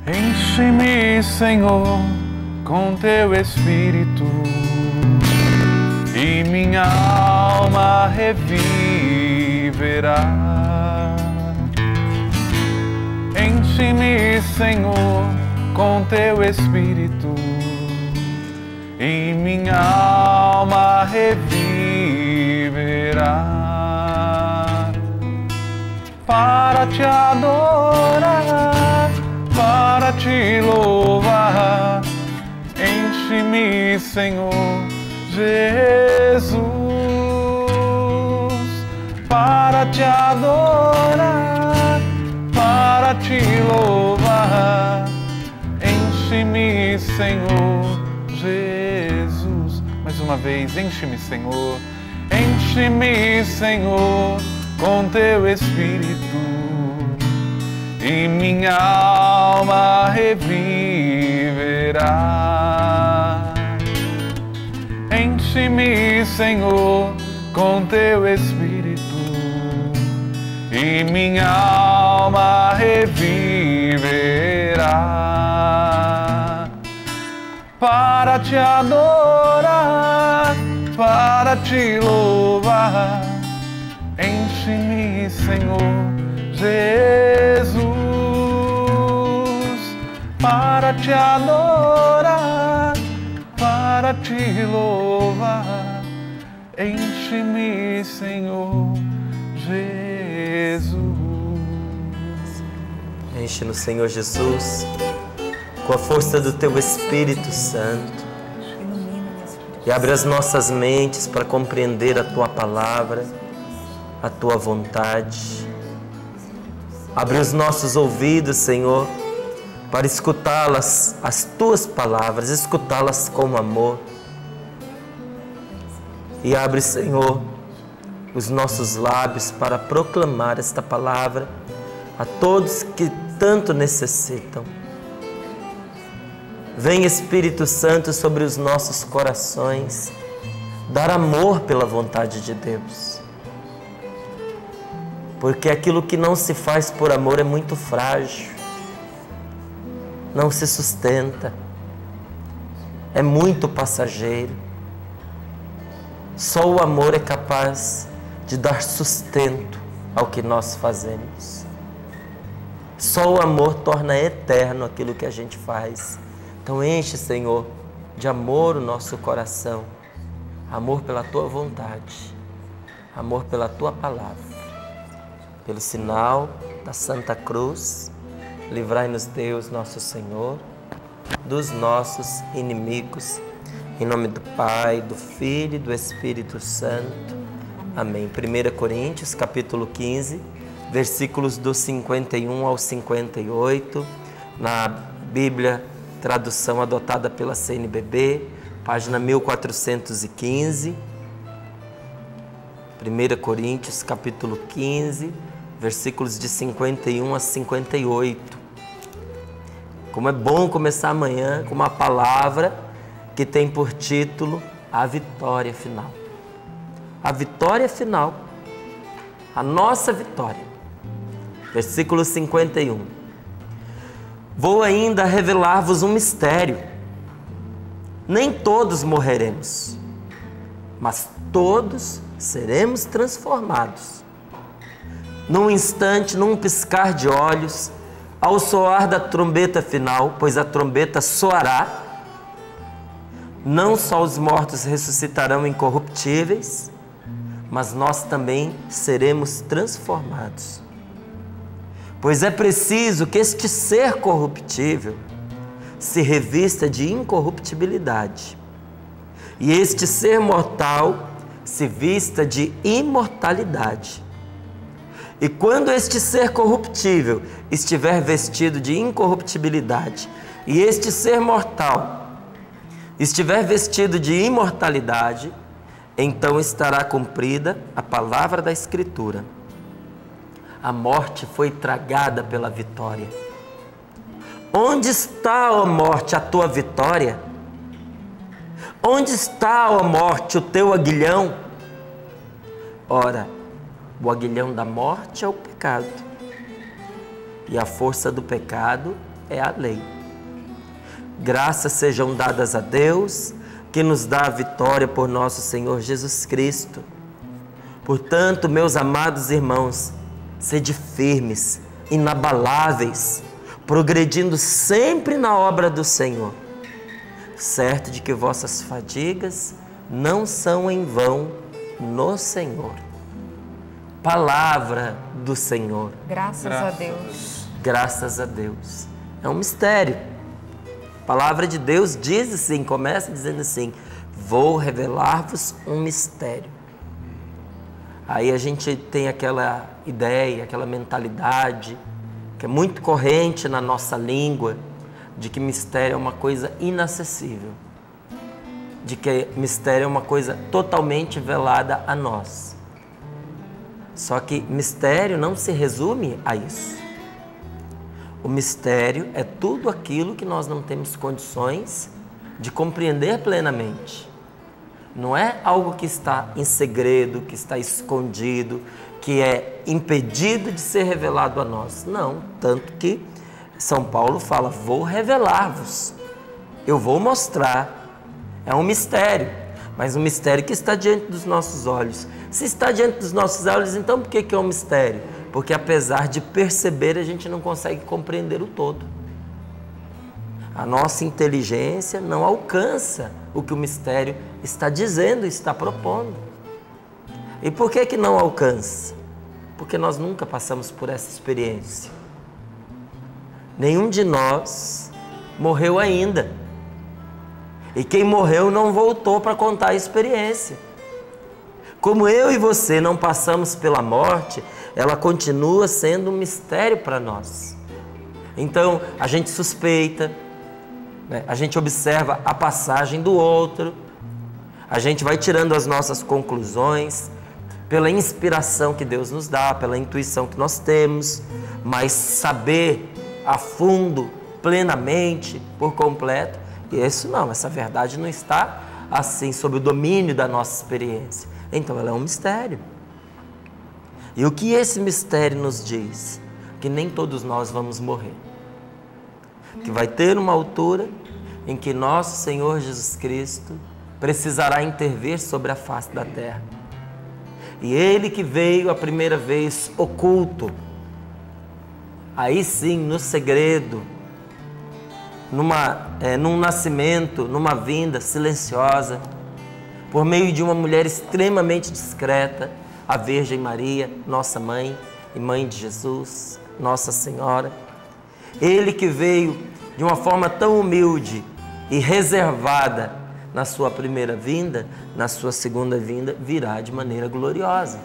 Enche-me, Senhor, com teu Espírito e minha alma reviverá. Enche-me, Senhor, com teu Espírito e minha alma reviverá. Para te adorar, para te louvar, enche-me, Senhor Jesus, para te adorar, para te louvar, enche-me, Senhor Jesus. Mais uma vez, enche-me, Senhor, enche-me, Senhor, com teu Espírito e minha alma reviverá. Enche-me, Senhor, com teu Espírito e minha alma reviverá. Para te adorar, para te louvar, enche-me, Senhor Jesus, para te adorar, para te louvar, enche-me, Senhor Jesus. Enche-nos, Senhor Jesus, com a força do Teu Espírito Santo e abre as nossas mentes para compreender a Tua palavra, a Tua vontade. Abre os nossos ouvidos, Senhor, para escutá-las, as Tuas palavras, escutá-las com amor. E abre, Senhor, os nossos lábios para proclamar esta palavra a todos que tanto necessitam. Vem, Espírito Santo, sobre os nossos corações, dar amor pela vontade de Deus. Porque aquilo que não se faz por amor é muito frágil, não se sustenta, é muito passageiro. Só o amor é capaz de dar sustento ao que nós fazemos. Só o amor torna eterno aquilo que a gente faz. Então enche, Senhor, de amor o nosso coração, amor pela Tua vontade, amor pela Tua palavra. Pelo sinal da Santa Cruz, livrai-nos Deus, nosso Senhor, dos nossos inimigos. Em nome do Pai, do Filho e do Espírito Santo. Amém. 1 Coríntios, capítulo 15, versículos do 51 ao 58, na Bíblia, tradução adotada pela CNBB, página 1415. 1 Coríntios, capítulo 15, versículos de 51 a 58. Como é bom começar amanhã com uma palavra que tem por título a vitória final. A vitória final, a nossa vitória. Versículo 51. Vou ainda revelar-vos um mistério. Nem todos morreremos, mas todos seremos transformados. Num instante, num piscar de olhos, ao soar da trombeta final, pois a trombeta soará, não só os mortos ressuscitarão incorruptíveis, mas nós também seremos transformados. Pois é preciso que este ser corruptível se revista de incorruptibilidade, e este ser mortal se vista de imortalidade. E quando este ser corruptível estiver vestido de incorruptibilidade e este ser mortal estiver vestido de imortalidade, então estará cumprida a palavra da Escritura: a morte foi tragada pela vitória. Onde está, ó morte, a tua vitória? Onde está, ó morte, o teu aguilhão? Ora, o aguilhão da morte é o pecado, e a força do pecado é a lei. Graças sejam dadas a Deus, que nos dá a vitória por nosso Senhor Jesus Cristo. Portanto, meus amados irmãos, sede firmes, inabaláveis, progredindo sempre na obra do Senhor, certo de que vossas fadigas não são em vão no Senhor. Palavra do Senhor. Graças a Deus. Graças a Deus. É um mistério. A palavra de Deus diz assim, começa dizendo assim: vou revelar-vos um mistério. Aí a gente tem aquela ideia, aquela mentalidade que é muito corrente na nossa língua, de que mistério é uma coisa inacessível, de que mistério é uma coisa totalmente velada a nós. Só que mistério não se resume a isso. O mistério é tudo aquilo que nós não temos condições de compreender plenamente. Não é algo que está em segredo, que está escondido, que é impedido de ser revelado a nós. Não, tanto que São Paulo fala, vou revelar-vos, eu vou mostrar. É um mistério, mas um mistério que está diante dos nossos olhos. Se está diante dos nossos olhos, então por que é um mistério? Porque apesar de perceber, a gente não consegue compreender o todo. A nossa inteligência não alcança o que o mistério está dizendo, está propondo. E por que não alcança? Porque nós nunca passamos por essa experiência. Nenhum de nós morreu ainda. E quem morreu não voltou para contar a experiência. Como eu e você não passamos pela morte, ela continua sendo um mistério para nós. Então, a gente suspeita, né? A gente observa a passagem do outro, a gente vai tirando as nossas conclusões pela inspiração que Deus nos dá, pela intuição que nós temos, mas saber a fundo, plenamente, por completo, isso não, essa verdade não está assim sob o domínio da nossa experiência. Então ela é um mistério. E o que esse mistério nos diz? Que nem todos nós vamos morrer. Que vai ter uma altura em que nosso Senhor Jesus Cristo precisará intervir sobre a face da terra. E Ele que veio a primeira vez oculto, aí sim, no segredo, num nascimento, numa vinda silenciosa, por meio de uma mulher extremamente discreta, a Virgem Maria, nossa mãe e mãe de Jesus, Nossa Senhora. Ele que veio de uma forma tão humilde e reservada na sua primeira vinda, na sua segunda vinda, virá de maneira gloriosa.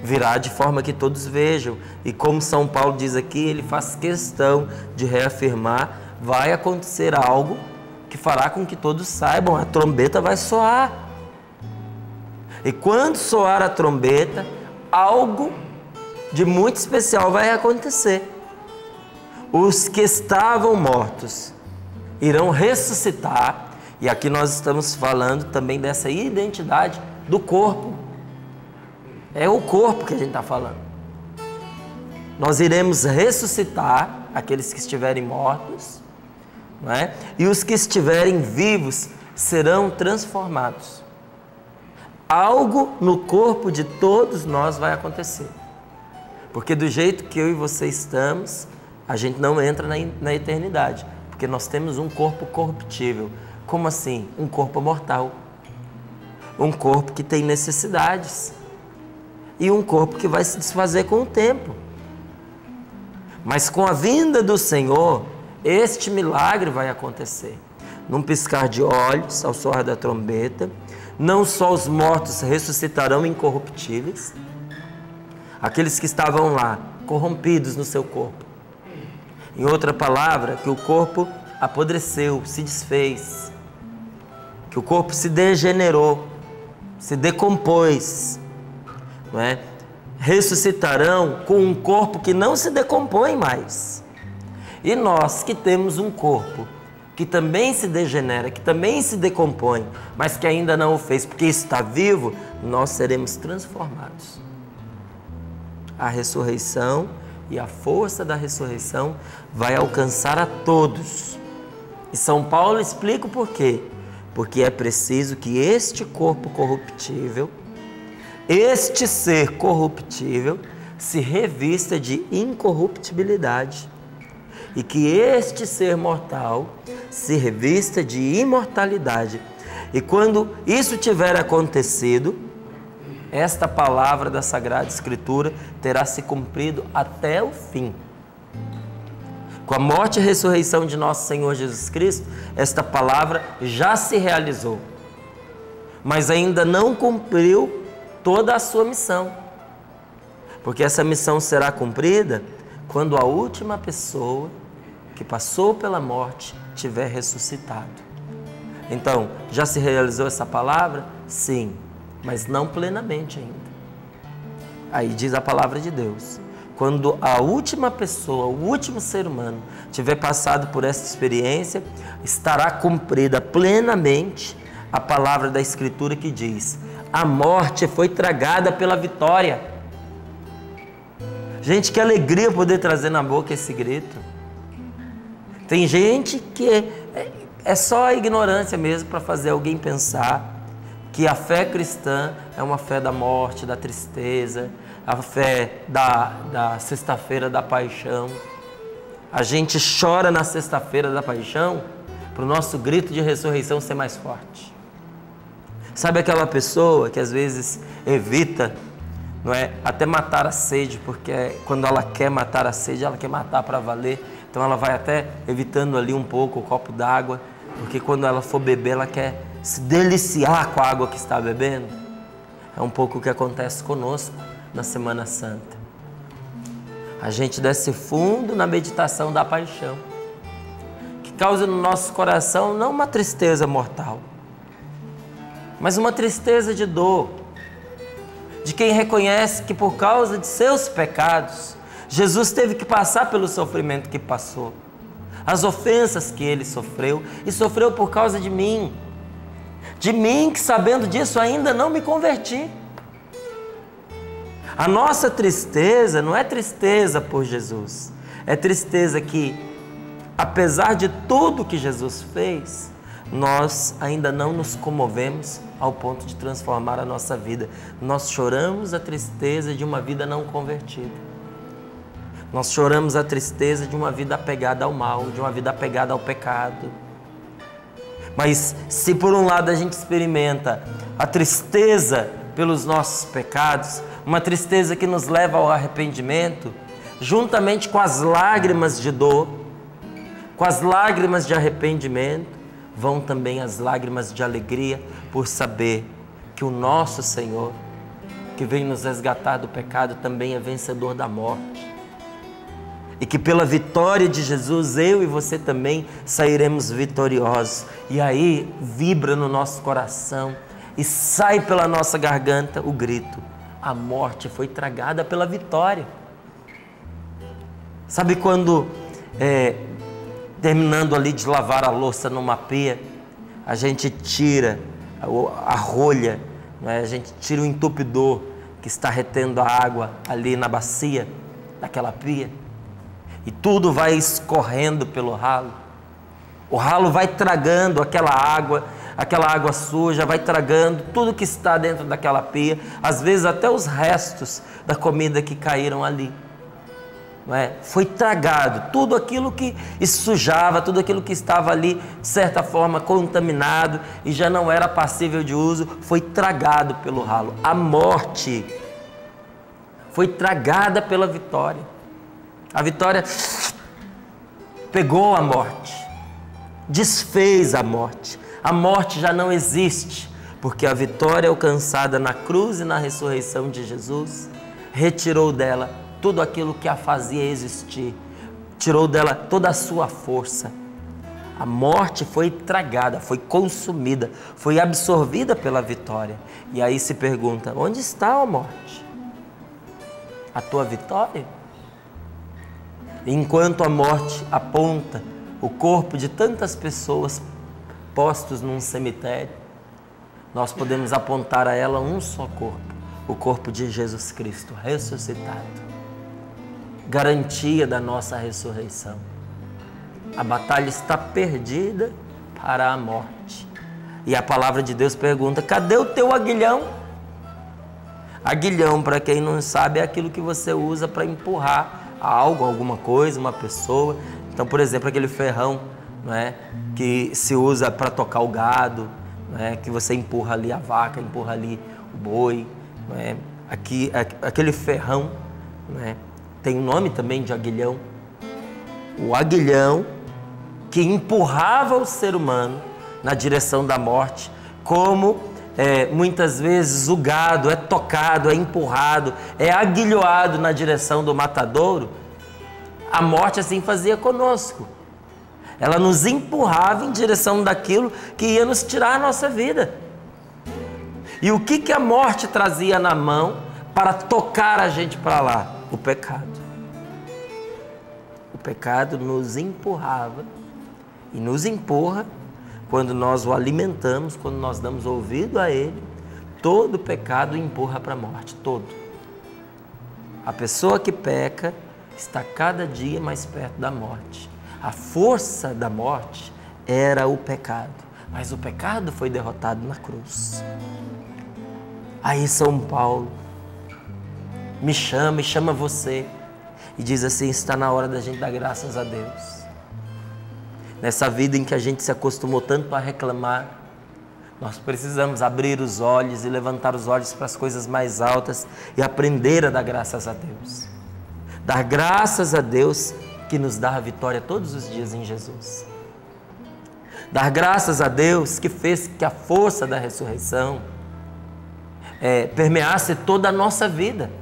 Virá de forma que todos vejam. E como São Paulo diz aqui, ele faz questão de reafirmar, vai acontecer algo que fará com que todos saibam, a trombeta vai soar. E quando soar a trombeta, algo de muito especial vai acontecer. Os que estavam mortos irão ressuscitar, e aqui nós estamos falando também dessa identidade do corpo. É o corpo que a gente está falando. Nós iremos ressuscitar aqueles que estiverem mortos, não é? E os que estiverem vivos serão transformados. Algo no corpo de todos nós vai acontecer. Porque do jeito que eu e você estamos, a gente não entra na eternidade. Porque nós temos um corpo corruptível. Como assim? Um corpo mortal. Um corpo que tem necessidades. E um corpo que vai se desfazer com o tempo. Mas com a vinda do Senhor, este milagre vai acontecer. Num piscar de olhos, ao soar da trombeta, não só os mortos ressuscitarão incorruptíveis, aqueles que estavam lá, corrompidos no seu corpo. Em outra palavra, que o corpo apodreceu, se desfez, que o corpo se degenerou, se decompôs, não é? Ressuscitarão com um corpo que não se decompõe mais. E nós que temos um corpo que também se degenera, que também se decompõe, mas que ainda não o fez porque está vivo, nós seremos transformados. A ressurreição e a força da ressurreição vai alcançar a todos. E São Paulo explica o porquê. Porque é preciso que este corpo corruptível, este ser corruptível, se revista de incorruptibilidade e que este ser mortal se revista de imortalidade. E quando isso tiver acontecido, esta palavra da Sagrada Escritura terá se cumprido até o fim. Com a morte e ressurreição de nosso Senhor Jesus Cristo, esta palavra já se realizou, mas ainda não cumpriu toda a sua missão, porque essa missão será cumprida quando a última pessoa que passou pela morte tiver ressuscitado. Então, já se realizou essa palavra? Sim, mas não plenamente ainda. Aí diz a palavra de Deus: quando a última pessoa, o último ser humano tiver passado por essa experiência, estará cumprida plenamente a palavra da Escritura que diz: a morte foi tragada pela vitória. Gente, que alegria poder trazer na boca esse grito. Tem gente que é só a ignorância mesmo para fazer alguém pensar que a fé cristã é uma fé da morte, da tristeza, a fé da sexta-feira da paixão. A gente chora na sexta-feira da paixão para o nosso grito de ressurreição ser mais forte. Sabe aquela pessoa que às vezes evita, não é, até matar a sede, porque quando ela quer matar a sede, ela quer matar para valer. Então ela vai até evitando ali um pouco o copo d'água, porque quando ela for beber, ela quer se deliciar com a água que está bebendo. É um pouco o que acontece conosco na Semana Santa. A gente desce fundo na meditação da paixão, que causa no nosso coração não uma tristeza mortal, mas uma tristeza de dor, de quem reconhece que por causa de seus pecados, Jesus teve que passar pelo sofrimento que passou, as ofensas que ele sofreu, e sofreu por causa de mim que sabendo disso ainda não me converti. A nossa tristeza não é tristeza por Jesus, é tristeza que, apesar de tudo que Jesus fez, nós ainda não nos comovemos ao ponto de transformar a nossa vida. Nós choramos a tristeza de uma vida não convertida. Nós choramos a tristeza de uma vida apegada ao mal, de uma vida apegada ao pecado. Mas se por um lado a gente experimenta a tristeza pelos nossos pecados, uma tristeza que nos leva ao arrependimento, juntamente com as lágrimas de dor, com as lágrimas de arrependimento, vão também as lágrimas de alegria por saber que o nosso Senhor, que veio nos resgatar do pecado, também é vencedor da morte. E que pela vitória de Jesus, eu e você também sairemos vitoriosos. E aí vibra no nosso coração e sai pela nossa garganta o grito: a morte foi tragada pela vitória. Sabe quando, terminando ali de lavar a louça numa pia, a gente tira a rolha, né? A gente tira o entupidor que está retendo a água ali na bacia daquela pia, e tudo vai escorrendo pelo ralo. O ralo vai tragando aquela água suja, vai tragando tudo que está dentro daquela pia, às vezes até os restos da comida que caíram ali. Não é? Foi tragado, tudo aquilo que sujava, tudo aquilo que estava ali, de certa forma, contaminado e já não era passível de uso, foi tragado pelo ralo. A morte foi tragada pela vitória. A vitória pegou a morte, desfez a morte. A morte já não existe, porque a vitória alcançada na cruz e na ressurreição de Jesus retirou dela tudo aquilo que a fazia existir, tirou dela toda a sua força. A morte foi tragada, foi consumida, foi absorvida pela vitória. E aí se pergunta: onde está a morte? A tua vitória? Enquanto a morte aponta o corpo de tantas pessoas postos num cemitério, nós podemos apontar a ela um só corpo, o corpo de Jesus Cristo ressuscitado. garantia da nossa ressurreição. A batalha está perdida para a morte. E a palavra de Deus pergunta: cadê o teu aguilhão? Aguilhão, para quem não sabe, é aquilo que você usa para empurrar algo, alguma coisa, uma pessoa. Então, por exemplo, aquele ferrão, não é, que se usa para tocar o gado, não é, que você empurra ali a vaca, empurra ali o boi, não é? Aquele ferrão, não é, tem o nome também de aguilhão. O aguilhão que empurrava o ser humano na direção da morte, como muitas vezes o gado é tocado, é empurrado, é aguilhoado na direção do matadouro. A morte assim fazia conosco. Ela nos empurrava em direção daquilo que ia nos tirar a nossa vida. E o que a morte trazia na mão para tocar a gente para lá? O pecado. O pecado nos empurrava e nos empurra. Quando nós o alimentamos, quando nós damos ouvido a ele, todo pecado empurra para a morte, todo. A pessoa que peca está cada dia mais perto da morte. A força da morte era o pecado, mas o pecado foi derrotado na cruz. Aí São Paulo me chama você e diz assim: está na hora da gente dar graças a Deus. Nessa vida em que a gente se acostumou tanto a reclamar, nós precisamos abrir os olhos e levantar os olhos para as coisas mais altas e aprender a dar graças a Deus. Dar graças a Deus que nos dá a vitória todos os dias em Jesus. Dar graças a Deus que fez que a força da ressurreição permeasse toda a nossa vida.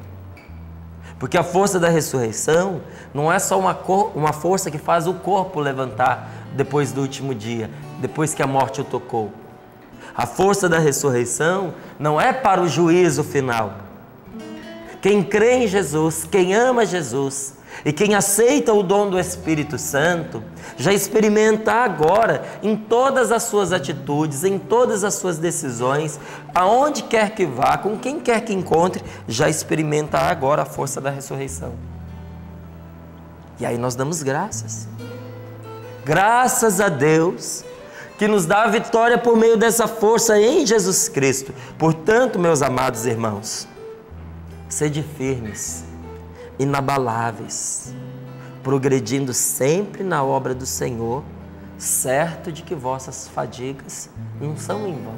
Porque a força da ressurreição não é só uma força que faz o corpo levantar depois do último dia, depois que a morte o tocou. A força da ressurreição não é para o juízo final. Quem crê em Jesus, quem ama Jesus e quem aceita o dom do Espírito Santo, já experimenta agora, em todas as suas atitudes, em todas as suas decisões, aonde quer que vá, com quem quer que encontre, já experimenta agora a força da ressurreição. E aí nós damos graças. Graças a Deus que nos dá a vitória por meio dessa força em Jesus Cristo. Portanto, meus amados irmãos, sede firmes, inabaláveis, progredindo sempre na obra do Senhor, certo de que vossas fadigas não são em vão.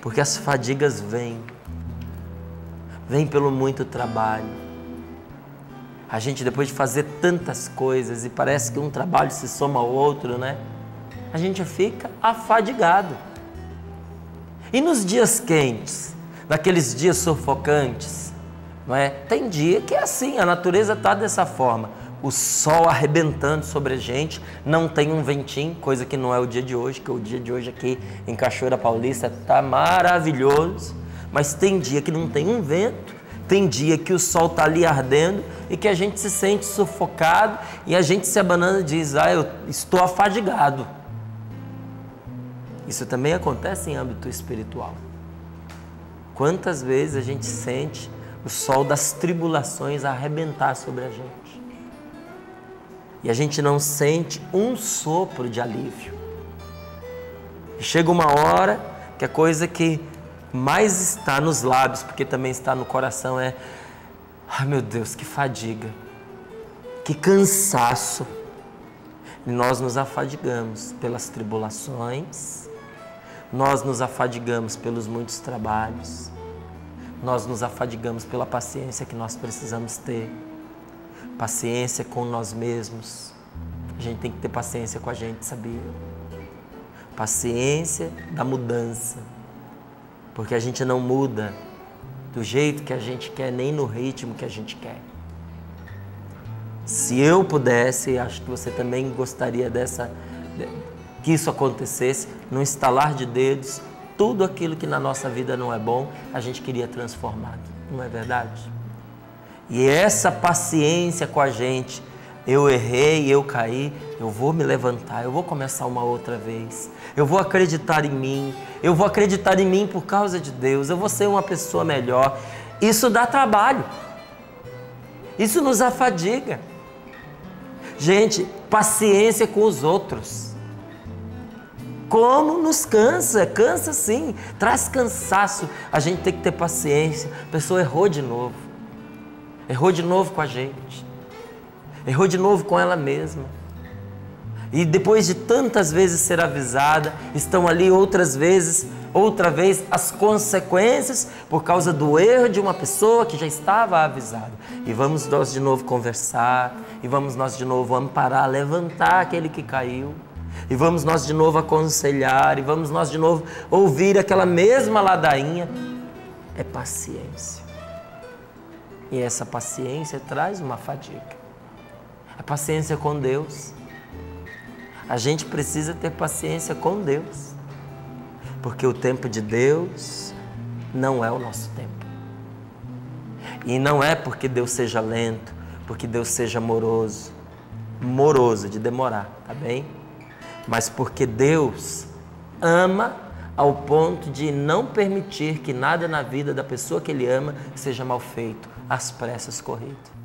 Porque as fadigas vêm pelo muito trabalho. A gente, depois de fazer tantas coisas e parece que um trabalho se soma ao outro, né? A gente fica afadigado. E nos dias quentes, naqueles dias sufocantes, não é? Tem dia que é assim, a natureza está dessa forma. O sol arrebentando sobre a gente, não tem um ventinho, coisa que não é o dia de hoje, que o dia de hoje aqui em Cachoeira Paulista está maravilhoso. Mas tem dia que não tem um vento, tem dia que o sol está ali ardendo e que a gente se sente sufocado e a gente se abanando e diz: eu estou afadigado. Isso também acontece em âmbito espiritual. Quantas vezes a gente sente o sol das tribulações arrebentar sobre a gente e a gente não sente um sopro de alívio. E chega uma hora que a coisa que mais está nos lábios, porque também está no coração, é: ai meu Deus, que fadiga, que cansaço. E nós nos afadigamos pelas tribulações, nós nos afadigamos pelos muitos trabalhos, nós nos afadigamos pela paciência que nós precisamos ter, paciência com nós mesmos. A gente tem que ter paciência com a gente, sabia? Paciência da mudança. Porque a gente não muda do jeito que a gente quer, nem no ritmo que a gente quer. Se eu pudesse, acho que você também gostaria que isso acontecesse, no estalar de dedos, tudo aquilo que na nossa vida não é bom, a gente queria transformado. Não é verdade? E essa paciência com a gente: eu errei, eu caí, eu vou me levantar, eu vou começar uma outra vez, eu vou acreditar em mim, eu vou acreditar em mim por causa de Deus, eu vou ser uma pessoa melhor. Isso dá trabalho. Isso nos afadiga. Gente, paciência com os outros. Como nos cansa, cansa sim, traz cansaço. A gente tem que ter paciência. A pessoa errou de novo com a gente, errou de novo com ela mesma. E depois de tantas vezes ser avisada, estão ali outra vez as consequências por causa do erro de uma pessoa que já estava avisada. E vamos nós de novo conversar, e vamos nós de novo amparar, levantar aquele que caiu. E vamos nós de novo aconselhar, e vamos nós de novo ouvir aquela mesma ladainha. É paciência. E essa paciência traz uma fadiga. A paciência com Deus. A gente precisa ter paciência com Deus. Porque o tempo de Deus não é o nosso tempo. E não é porque Deus seja lento, porque Deus seja moroso de demorar, tá bem? Mas porque Deus ama ao ponto de não permitir que nada na vida da pessoa que Ele ama seja mal feito, às pressas corrido.